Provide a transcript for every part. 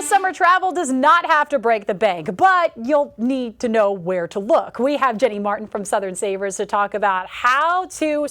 summer travel does not have to break the bank, but you'll need to know where to look. We have Jenny Martin from Southern Savers to talk about how to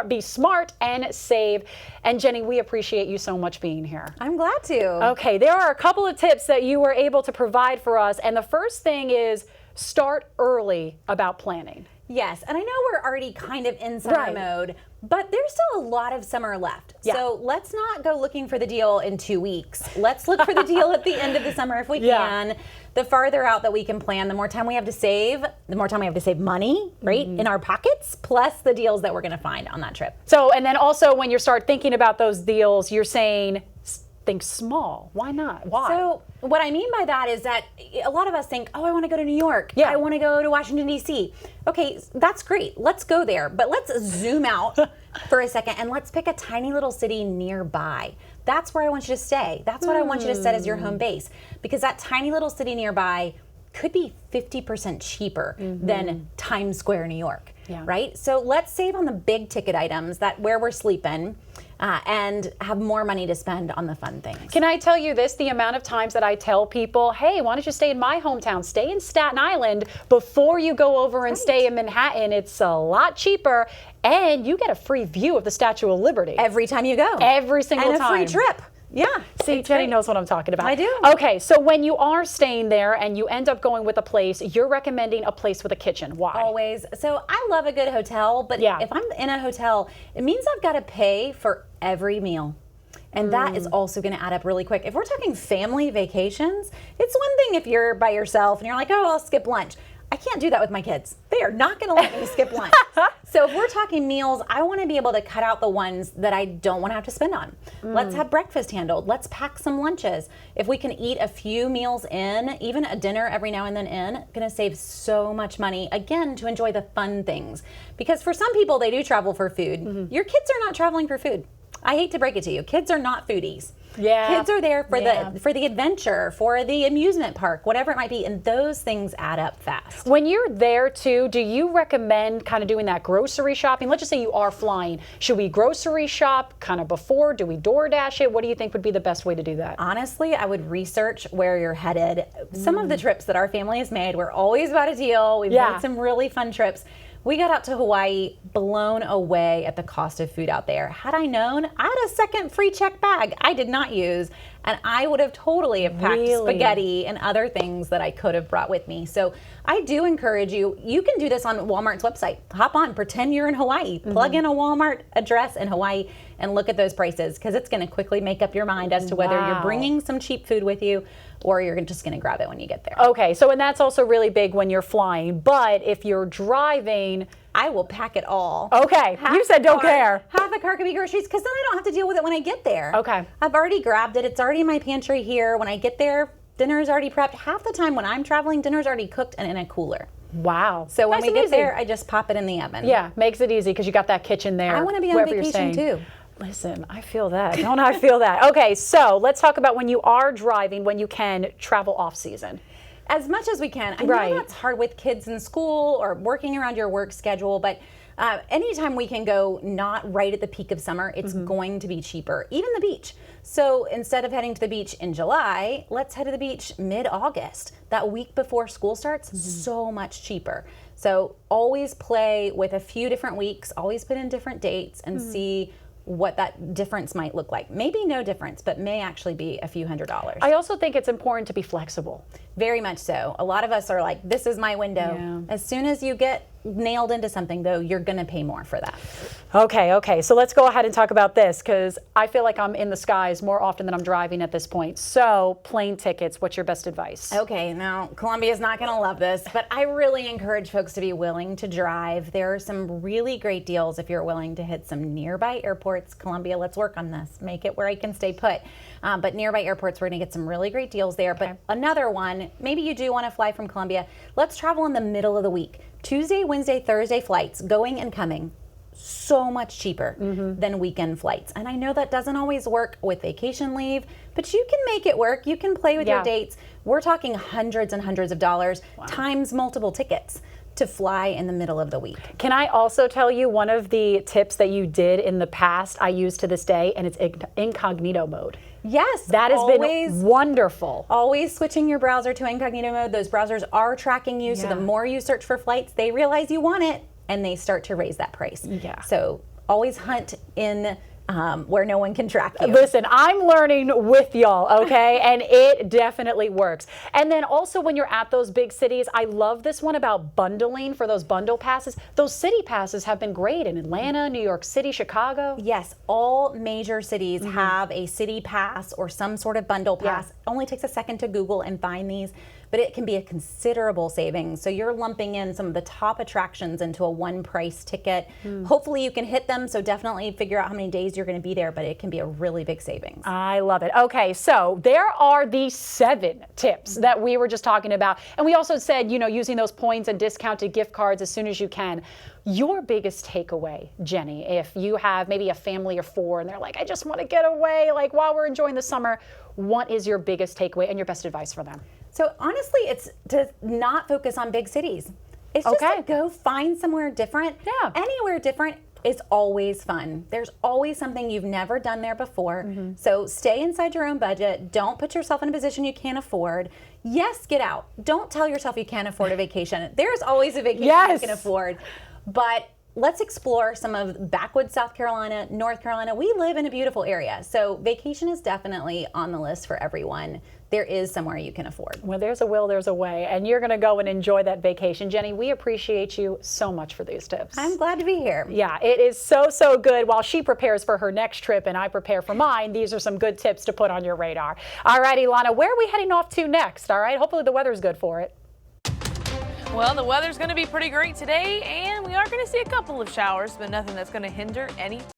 be smart and save. And Jenny, we appreciate you so much being here. I'm glad to. Okay, there are a couple of tips that you were able to provide for us. And the first thing is start early about planning. Yes, and I know we're already kind of in summer mode, but there's still a lot of summer left. Yeah. So let's not go looking for the deal in 2 weeks. Let's look for the deal at the end of the summer if we can. The farther out that we can plan, the more time we have to save, the more time we have to save money, right, in our pockets, plus the deals that we're going to find on that trip. So, and then also when you start thinking about those deals, you're saying, think small. Why not? Why? So what I mean by that is that a lot of us think, oh, I want to go to New York. Yeah. I want to go to Washington, D.C. Okay, that's great. Let's go there. But let's zoom out for a second and let's pick a tiny little city nearby. That's where I want you to stay. That's what I want you to set as your home base. Because that tiny little city nearby could be 50% cheaper than Times Square, New York. Right? So let's save on the big ticket items, that where we're sleeping, and have more money to spend on the fun things. Can I tell you this? The amount of times that I tell people, hey, why don't you stay in my hometown? Stay in Staten Island before you go over and stay in Manhattan. It's a lot cheaper, and you get a free view of the Statue of Liberty. Every time you go. Every single time. And a free trip. Yeah. See, Jenny knows what I'm talking about. I do. Okay, so when you are staying there and you end up going with a place, you're recommending a place with a kitchen. Why? Always. So I love a good hotel, but if I'm in a hotel, it means I've got to pay for every meal. And that is also going to add up really quick. If we're talking family vacations, it's one thing if you're by yourself and you're like, oh, I'll skip lunch. I can't do that with my kids. They are not going to let me skip lunch. So if we're talking meals, I want to be able to cut out the ones that I don't want to have to spend on. Let's have breakfast handled. Let's pack some lunches. If we can eat a few meals in, even a dinner every now and then in, going to save so much money, again, to enjoy the fun things. Because for some people, they do travel for food. Your kids are not traveling for food. I hate to break it to you. Kids are not foodies. Kids are there for the adventure, for the amusement park, whatever it might be, and those things add up fast. When you're there too, do you recommend kind of doing that grocery shopping? Let's just say you are flying. Should we grocery shop kind of before? Do we DoorDash it? What do you think would be the best way to do that? Honestly, I would research where you're headed. Some of the trips that our family has made, we're always about a deal. We've made some really fun trips. We got out to Hawaii blown away at the cost of food out there. Had I known, I had a second free check bag I did not use, and I would have totally have packed spaghetti and other things that I could have brought with me. So I do encourage you, you can do this on Walmart's website. Hop on, pretend you're in Hawaii, plug in a Walmart address in Hawaii and look at those prices, because it's going to quickly make up your mind as to whether you're bringing some cheap food with you or you're just going to grab it when you get there. Okay, so and that's also really big when you're flying, but if you're driving, I will pack it all. Okay, you said don't care. Half a car could be groceries, because then I don't have to deal with it when I get there. Okay. I've already grabbed it. It's already in my pantry here. When I get there, dinner is already prepped. Half the time when I'm traveling, dinner's already cooked and in a cooler. Wow. So when we get there, I just pop it in the oven. Yeah, makes it easy because you got that kitchen there. I want to be on vacation too. Listen, I feel that. Don't I feel that? Okay, so let's talk about when you are driving, when you can travel off season. As much as we can. I know that's hard with kids in school or working around your work schedule, but anytime we can go not right at the peak of summer, it's going to be cheaper, even the beach. So instead of heading to the beach in July, let's head to the beach mid-August. That week before school starts, so much cheaper. So always play with a few different weeks, always put in different dates and see what that difference might look like. Maybe no difference, but may actually be a few $100s. I also think it's important to be flexible. Very much so. A lot of us are like, this is my window. Yeah. As soon as you get nailed into something, though, you're going to pay more for that. Okay. So let's go ahead and talk about this, because I feel like I'm in the skies more often than I'm driving at this point. So plane tickets, what's your best advice? Okay, now Columbia's not going to love this, but I really encourage folks to be willing to drive. There are some really great deals if you're willing to hit some nearby airports. Columbia, let's work on this. Make it where I can stay put. But nearby airports, we're going to get some really great deals there. But another one, maybe you do want to fly from Columbia. Let's travel in the middle of the week. Tuesday, Wednesday, Thursday flights, going and coming, so much cheaper than weekend flights. And I know that doesn't always work with vacation leave, but you can make it work. You can play with your dates. We're talking hundreds and hundreds of dollars times multiple tickets to fly in the middle of the week. Can I also tell you one of the tips that you did in the past I use to this day, and it's incognito mode? Yes. That has been wonderful. Always switching your browser to incognito mode. Those browsers are tracking you. So the more you search for flights, they realize you want it and they start to raise that price. Yeah. So always hunt in where no one can track you. Listen, I'm learning with y'all, okay? And it definitely works. And then also when you're at those big cities, I love this one about bundling for those bundle passes. Those city passes have been great in Atlanta, New York City, Chicago. Yes, all major cities have a city pass or some sort of bundle pass. It only takes a second to Google and find these, but it can be a considerable savings. So you're lumping in some of the top attractions into a one price ticket. Hopefully you can hit them, so definitely figure out how many days you're going to be there, but it can be a really big savings. I love it. Okay, so there are the 7 tips that we were just talking about. And we also said, you know, using those points and discounted gift cards as soon as you can. Your biggest takeaway, Jenny, if you have maybe a family of 4 and they're like, I just want to get away, like while we're enjoying the summer, what is your biggest takeaway and your best advice for them? So honestly, it's to not focus on big cities. It's just to go find somewhere different. Yeah. Anywhere different is always fun. There's always something you've never done there before. So stay inside your own budget. Don't put yourself in a position you can't afford. Yes, get out. Don't tell yourself you can't afford a vacation. There's always a vacation you can afford. But let's explore some of backwoods South Carolina, North Carolina. We live in a beautiful area. So vacation is definitely on the list for everyone. There is somewhere you can afford. Well, there's a will, there's a way, and you're going to go and enjoy that vacation. Jenny, we appreciate you so much for these tips. I'm glad to be here. Yeah, it is so, so good. While she prepares for her next trip and I prepare for mine, these are some good tips to put on your radar. All right, Ilana, where are we heading off to next? All right, hopefully the weather's good for it. Well, the weather's going to be pretty great today, and we are going to see a couple of showers, but nothing that's going to hinder any